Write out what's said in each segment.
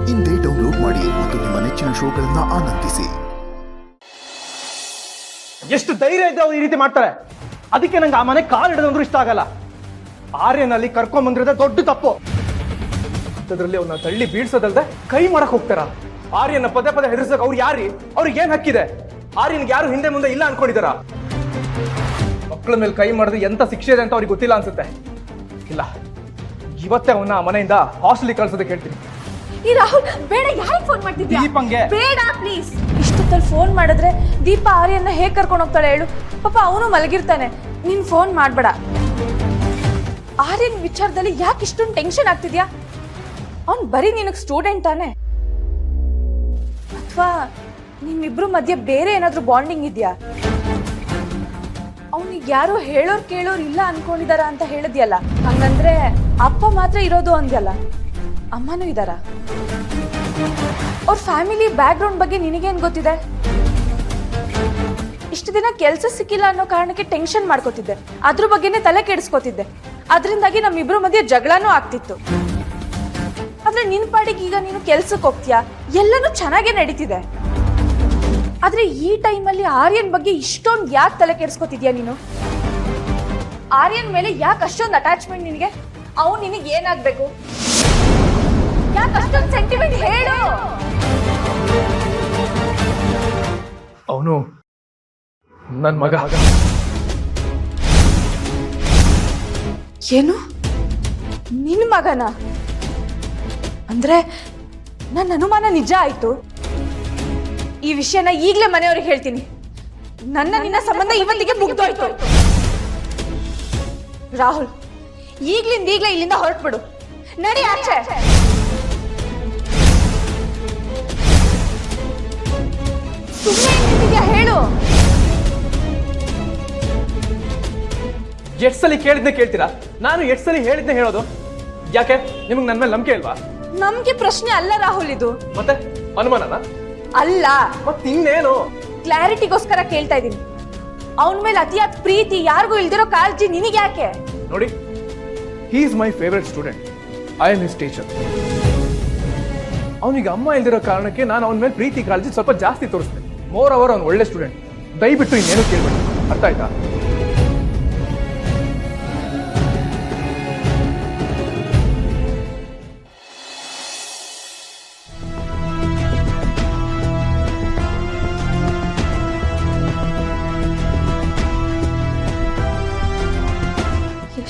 ಇಂದೇ ಡೌನ್ಲೋಡ್ ಮಾಡಿ ಮತ್ತು ನಿಮ್ಮ ನೆಚ್ಚಿನ ಶೋಗಳನ್ನ ಆನಂದಿಸಿ. ಎಷ್ಟು ಧೈರ್ಯ ಇದ್ದ ಅವ್ರು ಈ ರೀತಿ ಮಾಡ್ತಾರೆ. ಅದಕ್ಕೆ ನಂಗೆ ಆ ಮನೆ ಕಾಲು ಹಿಡಿದಂದ್ರೂ ಇಷ್ಟ ಆಗಲ್ಲ. ಆರ್ಯನಲ್ಲಿ ಕರ್ಕೊಂಡ್ ಬಂದಿರೋದೇ ದೊಡ್ಡ ತಪ್ಪು. ಅದರಲ್ಲಿ ಅವ್ನ ತಳ್ಳಿ ಬೀಳ್ಸೋದಲ್ದೆ ಕೈ ಮಾಡಕ್ ಹೋಗ್ತಾರ. ಆರ್ಯನ ಪದೇ ಪದೇ ಹೆದರ್ಸಕ್ ಅವ್ರು ಯಾರಿ? ಅವ್ರಿಗೆ ಏನ್ ಹಕ್ಕಿದೆ? ಆರ್ಯನ್ಗೆ ಯಾರು ಹಿಂದೆ ಮುಂದೆ ಇಲ್ಲ ಅನ್ಕೊಂಡಿದಾರ? ಮಕ್ಕಳ ಮೇಲೆ ಕೈ ಮಾಡಿದ್ರೆ ಎಂತ ಶಿಕ್ಷೆ ಇದೆ ಅಂತ ಅವ್ರಿಗೆ ಗೊತ್ತಿಲ್ಲ ಅನ್ಸುತ್ತೆ. ಇಲ್ಲ, ಇವತ್ತೇ ಅವನ್ನ ಮನೆಯಿಂದ ಹಾಸ್ಟೆಲ್ ಕಳ್ಸೋದಕ್ಕೆ ಹೇಳ್ತೀನಿ. ಈ ರಾಹುಲ್ ಬೇಡ, ಯಾರಿಗೆ ಫೋನ್ ಮಾಡ್ತಿದ್ಯಾ? ದೀಪಂಗೆ. ಬೇಡ ಪ್ಲೀಸ್. ಇಷ್ಟೊತ್ತಲ್ಲಿ ಫೋನ್ ಮಾಡಿದ್ರೆ ದೀಪ ಆರ್ಯನ್ನ ಹೇಗೆ ಕರ್ಕೊಂಡು ಹೋಗ್ತಾಳೆ ಹೇಳು? ಪಾಪ ಅವನು ಮಲಗಿರ್ತಾನೆ. ನೀನ್ ಫೋನ್ ಮಾಡ್ಬೇಡ. ಆರ್ಯನ್ ವಿಚಾರದಲ್ಲಿ ಯಾಕೆ ಇಷ್ಟೊಂದು ಟೆನ್ಷನ್ ಆಗ್ತಿದ್ಯಾ? ಅವ್ನ್ ಬರೀ ನಿನಗೆ ಸ್ಟೂಡೆಂಟ್ ತಾನೆ? ಅಥವಾ ನಿಮ್ಮಿಬ್ರು ಮಧ್ಯೆ ಬೇರೆ ಏನಾದ್ರೂ ಬಾಂಡಿಂಗ್ ಇದೆಯಾ? ಅವನಿಗೆ ಯಾರೋ ಹೇಳೋರ್ ಕೇಳೋರ್ ಇಲ್ಲ ಅನ್ಕೊಂಡಿದಾರ ಅಂತ ಹೇಳಿದ್ಯಲ್ಲ, ಹಂಗಂದ್ರೆ ಅಪ್ಪ ಮಾತ್ರ ಇರೋದು ಅಂದ್ಯಲ್ಲ, ಅಮ್ಮನೂ ಇದಾರ? ಅವ್ರ ಫ್ಯಾಮಿಲಿ ಬ್ಯಾಕ್ ಗ್ರೌಂಡ್ ಬಗ್ಗೆ ನಿನಗೇನ್ ಗೊತ್ತಿದೆ? ಇಷ್ಟು ದಿನ ಕೆಲಸ ಸಿಕ್ಕಿಲ್ಲ ಅನ್ನೋ ಕಾರಣಕ್ಕೆ ಟೆನ್ಷನ್ ಮಾಡ್ಕೋತಿದ್ದೆ, ಅದ್ರ ಬಗ್ಗೆನೇ ತಲೆ ಕೆಡಿಸ್ಕೋತಿದ್ದೆ. ಅದರಿಂದಾಗಿ ನಮ್ಮಿಬ್ರು ಮಧ್ಯೆ ಜಗಳನೂ ಆಗ್ತಿತ್ತು. ಆದ್ರೆ ನಿನ್ ಪಾಡಿಗೆ ಈಗ ನೀನು ಕೆಲ್ಸಕ್ಕೆ ಹೋಗ್ತೀಯಾ, ಎಲ್ಲನೂ ಚೆನ್ನಾಗೇ ನಡೀತಿದೆ. ಆದ್ರೆ ಈ ಟೈಮಲ್ಲಿ ಆರ್ಯನ್ ಬಗ್ಗೆ ಇಷ್ಟೊಂದು ಯಾಕೆ ತಲೆ ಕೆಡಿಸ್ಕೋತಿದ್ಯಾ ನೀನು? ಆರ್ಯನ್ ಮೇಲೆ ಯಾಕೆ ಅಷ್ಟೊಂದು ಅಟ್ಯಾಚ್ಮೆಂಟ್ ನಿನಗೆ? ಅವ್ನು ನಿನಗೆ ಏನಾಗ್ಬೇಕು? ಯಾಕೆ ಅಷ್ಟೊಂದು ಸೆಂಟಿಮೆಂಟ್ ಹೇಳು? ಅವನು ನನ್ನ ಮಗ. ಏನು? ನಿನ್ ಮಗನ? ಅಂದ್ರೆ ನನ್ನ ಅನುಮಾನ ನಿಜ ಆಯ್ತು. ಈ ವಿಷಯನ ಈಗಲೇ ಮನೆಯವ್ರಿಗೆ ಹೇಳ್ತೀನಿ. ನಿನ್ನ ಸಂಬಂಧ ಇವತ್ತಿಗೆ ಮುಗ್ದೋಯ್ತು. ರಾಹುಲ್, ಈಗ್ಲಿಂದ ಈಗ್ಲೇ ಇಲ್ಲಿಂದ ಹೊರಟ್ಬಿಡು. ನಡಿ ಆಚೆ. ಸುಮ್ಮನೆ ನಿಂತಿದ್ಯಾ ಹೇಳು? ಎಷ್ಟ್ ಸಲ ಕೇಳಿದ್ನೆ ಕೇಳ್ತೀರಾ? ನಾನು ಎಷ್ಟ್ ಸಲ ಹೇಳಿದ್ನೆ ಹೇಳೋದು? ಯಾಕೆ ನಿಮ್ಗೆ ನನ್ನ ಮೇಲೆ ನಂಬಿಕೆ ಇಲ್ವಾ? ನಮ್ಗೆ ಪ್ರಶ್ನೆ ಅಲ್ಲ ರಾಹುಲ್, ಇದು ಮತ್ತೆ ಅನುಮಾನನ? ಅಲ್ಲ, ಮತ್ತಿನ್ನೇನು? ಕ್ಲಾರಿಟಿಗೋಸ್ಕರ ಕೇಳ್ತಾ ಇದ್ದೀನಿ. ಅವನ ಮೇಲೆ ಅತಿಯಾದ ಪ್ರೀತಿ, ಯಾರಿಗೂ ಇಲ್ದಿರೋ ಕಾಳಜಿ ನಿನಗೆ ಯಾಕೆ? ನೋಡಿ, he is my favourite student. I am his teacher. ಅವನಿಗೆ ಅಮ್ಮ ಇಲ್ದಿರೋ ಕಾರಣಕ್ಕೆ ನಾನು ಅವನ ಮೇಲೆ ಪ್ರೀತಿ ಕಾಳಜಿ ಸ್ವಲ್ಪ ಜಾಸ್ತಿ ತೋರಿಸ್ತೇನೆ. ಮೋರ್ ಅವರ್ ಅವ್ನು ಒಳ್ಳೆ ಸ್ಟೂಡೆಂಟ್. ದಯವಿಟ್ಟು ಇನ್ನೇನು ಕೇಳ್ಬೇಡಿ, ಅರ್ಥ ಆಯ್ತಾ?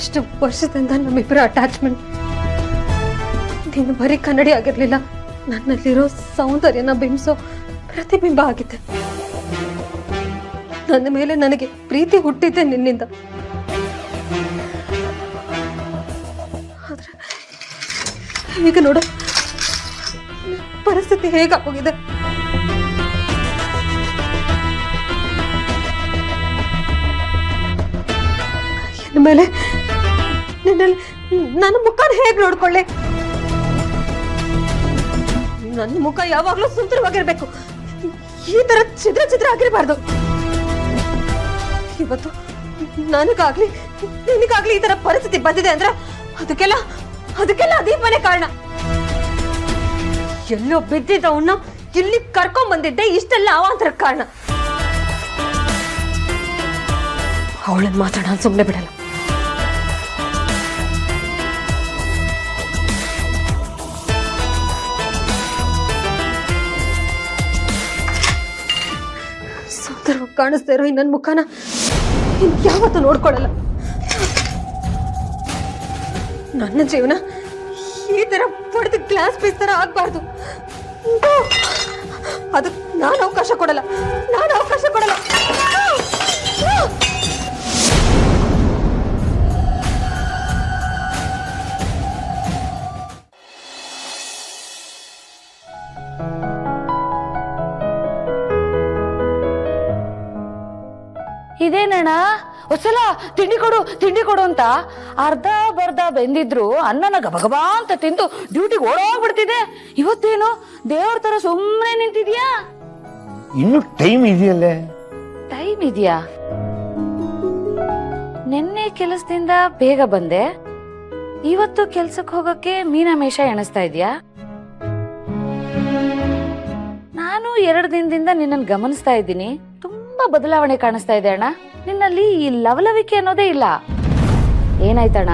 ಎಷ್ಟು ವರ್ಷದಿಂದ ನಮ್ಮಿಬ್ಬರ ಅಟ್ಯಾಚ್ಮೆಂಟ್. ನೀನು ಬರೀ ಕನ್ನಡಿ ಆಗಿರ್ಲಿಲ್ಲ, ನನ್ನಲ್ಲಿರೋ ಸೌಂದರ್ಯನ ಬಿಂಬಿಸೋ ಪ್ರತಿಬಿಂಬ ಆಗಿದೆ. ನನ್ನ ಮೇಲೆ ನನಗೆ ಪ್ರೀತಿ ಹುಟ್ಟಿದ್ದೆ ನಿನ್ನಿಂದ. ಆದ್ರೆ ಈಗ ನೋಡು ಪರಿಸ್ಥಿತಿ ಹೇಗಾಗೋಗಿದೆ. ಮೇಲೆ ನನ್ನ ಮುಖನ ಹೇಗೆ ನೋಡ್ಕೊಳ್ಳಿ? ನನ್ನ ಮುಖ ಯಾವಾಗ್ಲೂ ಸುಂದರವಾಗಿರ್ಬೇಕು, ಈ ತರ ಚಿದ್ರ ಚಿದ್ರ ಆಗಿರಬಾರ್ದು. ಇವತ್ತು ನನಗಾಗ್ಲಿ ನಿನಗಾಗ್ಲಿ ಈ ತರ ಪರಿಸ್ಥಿತಿ ಬಂದಿದೆ ಅಂದ್ರೆ ಅದಕ್ಕೆಲ್ಲ ದೀಪನೇ ಕಾರಣ. ಎಲ್ಲೋ ಬಿದ್ದಿದ್ದವನ್ನ ಇಲ್ಲಿ ಕರ್ಕೊಂಡ್ ಬಂದಿದ್ದೆ, ಇಷ್ಟೆಲ್ಲ ಅವಾಂತರ ಕಾರಣ. ಅವಳನ್ನ ಮಾತ್ರ ನಾನು ಸುಮ್ಮನೆ ಬಿಡಲ್ಲ. ಸುಂದರವಾಗಿ ಕಾಣಿಸ್ತಾ ಇರೋ ನನ್ನ ಮುಖನ ಯಾವತ್ತೂ ನೋಡ್ಕೊಳ್ಳಲ್ಲ. ನನ್ನ ಜೀವನ ಈ ತರ ಪಡೆದ ಗ್ಲಾಸ್ ಪೀಸ್ ತರ ಆಗ್ಬಾರ್ದು. ಅದಕ್ಕೆ ನಾನು ಅವಕಾಶ ಕೊಡಲ್ಲ. ಇದೇನಣ್ಣ ಒಂದ್ಸಲ ತಿಂಡಿ ಕೊಡು ಅಂತ ಅರ್ಧ ಬರ್ಧ ಬೆಂದಿದ್ರು ಅನ್ನನ ಗಬಗಬಾ ಅಂತ ತಿಂದು ಡ್ಯೂಟಿಗೆ ಓಡೋಗ್ಬಿಡ್ತಿದೆ. ಇವತ್ತೇನು ದೇವ್ರ ತರ ಸುಮ್ಮನೆ ನಿಂತಿದ್ಯಾ? ಇನ್ನು ಟೈಮ್ ಇದೆಯಲ್ಲೇ? ಟೈಮ್ ಇದೆಯಾ? ನಿನ್ನೆ ಕೆಲಸದಿಂದ ಬೇಗ ಬಂದೆ, ಇವತ್ತು ಕೆಲ್ಸಕ್ಕೆ ಹೋಗಕ್ಕೆ ಮೀನಾಮೇಷ ಎಣಿಸ್ತಾ ಇದ್ಯಾ? ನಾನು 2 ದಿನದಿಂದ ನಿನ್ನನ್ನು ಗಮನಿಸ್ತಾ ಇದ್ದೀನಿ. ತುಂಬಾ ಬದಲಾವಣೆ ಕಾಣಿಸ್ತಾ ಇದೆ ಅಣ್ಣ. ನಿನ್ನಲ್ಲಿ ಈ ಲವಲವಿಕೆ ಅನ್ನೋದೇ ಇಲ್ಲ. ಏನಾಯ್ತಣ್ಣ?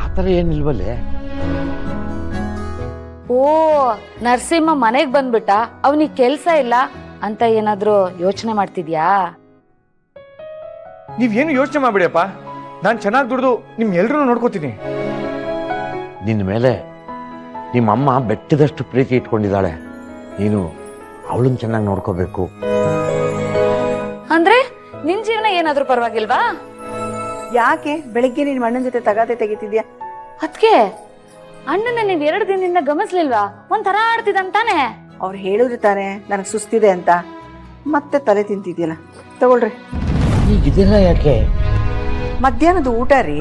ಆ ಥರ ಏನಿಲ್ವಲ್ಲೇ. ಓ, ನರಸಿಂಹ ಮನೆಗ್ ಬಂದ್ಬಿಟ್ಟ, ಅವನಿಗೆ ಕೆಲ್ಸ ಇಲ್ಲ ಅಂತ ಏನಾದ್ರೂ ಯೋಚನೆ ಮಾಡ್ತಿದ್ಯಾ? ನೀವೇನು ಯೋಚನೆ ಮಾಡ್ಬಿಡಿಯಪ್ಪ, ನಾನು ಚೆನ್ನಾಗಿ ದುಡ್ದು ನಿಮ್ ಎಲ್ರೂ ನೋಡ್ಕೋತೀನಿ. ನಿನ್ನ ಮೇಲೆ ನಿಮ್ಮಮ್ಮ ಬೆಟ್ಟದಷ್ಟು ಪ್ರೀತಿ ಇಟ್ಕೊಂಡಿದ್ದಾಳೆ. ನೀನು ಅವಳನ್ನ ಚೆನ್ನಾಗಿ ನೋಡ್ಕೋಬೇಕು. ಅಂದ್ರೆ ನಿನ್ ಜೀವನ ಏನಾದ್ರೂ ಪರವಾಗಿಲ್ವಾ? ಯಾಕೆ ಬೆಳಿಗ್ಗೆ ನಿನ್ ಅಣ್ಣನ ಜೊತೆ ತಗಾದೆ ತೆಗಿತಿದ್ಯಾ? ಅದ್ಕೆ ಅಣ್ಣನ ನೀವ್ 2 ದಿನದಿಂದ ಗಮನಿಸ್ಲಿಲ್ವಾ? ಒಂಥರ ಆಡ್ತಿದಂತಾನೆ. ಅವ್ರು ಹೇಳಿದ್ರು ತಾನೆ ನನಗೆ ಸುಸ್ತಿದೆ ಅಂತ, ಮತ್ತೆ ತಲೆ ತಿಂತಿದ್ಯಲ್ಲ. ತಗೊಳ್ರಿ, ಈಗಿದೆಲ್ಲ ಯಾಕೆ? ಮಧ್ಯಾಹ್ನದ ಊಟ ರೀ.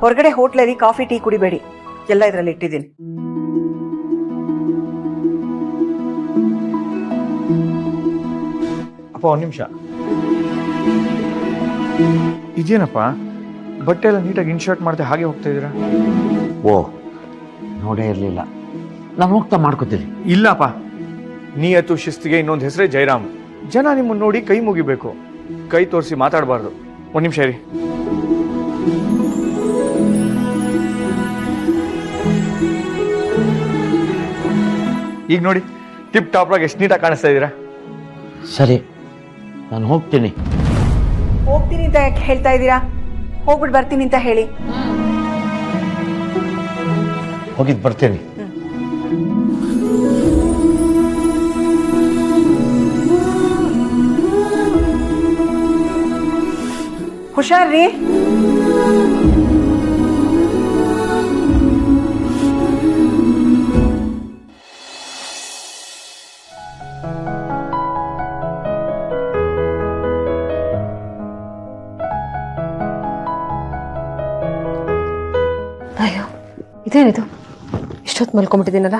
ಹೊರಗಡೆ ಹೋಟ್ಲಲ್ಲಿ ಕಾಫಿ ಟೀ ಕುಡಿಬೇಡಿ, ಎಲ್ಲ ಇದ್ರಲ್ಲಿ ಇಟ್ಟಿದ್ದೀನಿ. ಅಪ್ಪ 1 ನಿಮಿಷ. ಇದೇನಪ್ಪ, ಬಟ್ಟೆ ಎಲ್ಲ ನೀಟಾಗಿ ಇನ್ಶರ್ಟ್ ಮಾಡದೆ ಹಾಗೆ ಹೋಗ್ತಾ ಇದೀರಾ? ಓ, ನೋಡೇ ಇರಲಿಲ್ಲ. ನಾನು ಹೋಗ್ತಾ ಮಾಡ್ಕೋತೀನಿ. ಇಲ್ಲಪ್ಪ, ನಿಯತ್ತು ಶಿಸ್ತಿಗೆ ಇನ್ನೊಂದು ಹೆಸರೇ ಜಯರಾಮ್. ಜನ ನಿಮ್ಮನ್ನು ನೋಡಿ ಕೈ ಮುಗಿಬೇಕು, ಕೈ ತೋರಿಸಿ ಮಾತಾಡಬಾರ್ದು. 1 ನಿಮಿಷ ಇರಿ. ಈಗ ನೋಡಿ, ಟಿಪ್ ಟಾಪ್ ಆಗಿ ಎಷ್ಟು ನೀಟಾಗಿ ಕಾಣಿಸ್ತಾ ಇದ್ದೀರಾ. ಸರಿ, ನಾನು ಹೋಗ್ತೀನಿ. ಹೋಗ್ತೀನಿ ಅಂತ ಯಾಕೆ ಹೇಳ್ತಾ ಇದ್ದೀರಾ? ಹೋಗ್ಬಿಟ್ಟು ಬರ್ತೀನಿ ಅಂತ ಹೇಳಿ. ಹೋಗಿದ್ದು ಬರ್ತೇನೆ. ಹುಷಾರ್ರಿ. ಅಯ್ಯೋ, ಇದೇನಿದು? ಇಷ್ಟೊತ್ತು ಮಲ್ಕೊಂಬಿಟ್ಟಿದ್ದೀನಲ್ಲ.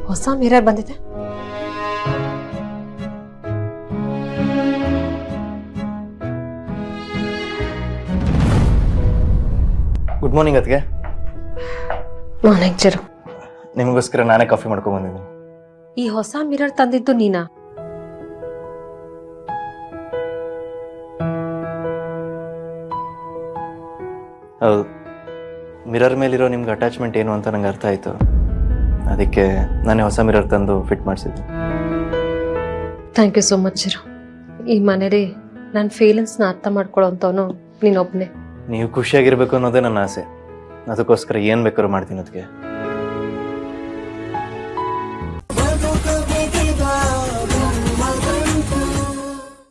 ಹೊಸ ಮಿರರ್ ಬಂದಿದೆ. ಗುಡ್ ಮಾರ್ನಿಂಗ್ ಅತ್ಗೆ. ಮಾರ್ನಿಂಗ್ ಚಿರು. ನಿಮಗೋಸ್ಕರ ನಾನೇ ಕಾಫಿ ಮಾಡ್ಕೊಂಡ್ ಬಂದಿದ್ದೀನಿ. ಈ ಹೊಸ ಮಿರರ್ ತಂದಿದ್ದು ನೀನಾ? ಹೌದು, ಮಿರರ್ ಮೇಲಿರೋ ನಿಮ್ಗೆ ಅಟ್ಯಾಚ್ಮೆಂಟ್ ಏನು ಅಂತ ನಂಗೆ ಅರ್ಥ ಆಯಿತು. ಅದಕ್ಕೆ ನಾನೇ ಹೊಸ ಮಿರರ್ ತಂದು ಫಿಟ್ ಮಾಡಿಸಿದ್ದೆ. Thank you so much Chiru. ಈ ಮನೇಲಿ ನನ್ನ ಫೀಲಿಂಗ್ಸ್ನ ಅರ್ಥ ಮಾಡ್ಕೊಳ್ಳೋಂಥವನು ನೀನೊಬ್ಬನೇ. ನೀವು ಖುಷಿಯಾಗಿರ್ಬೇಕು ಅನ್ನೋದೇ ನನ್ನ ಆಸೆ. ಅದಕ್ಕೋಸ್ಕರ ಏನು ಬೇಕಾದ್ರೂ ಮಾಡ್ತೀನಿ ಅದಕ್ಕೆ.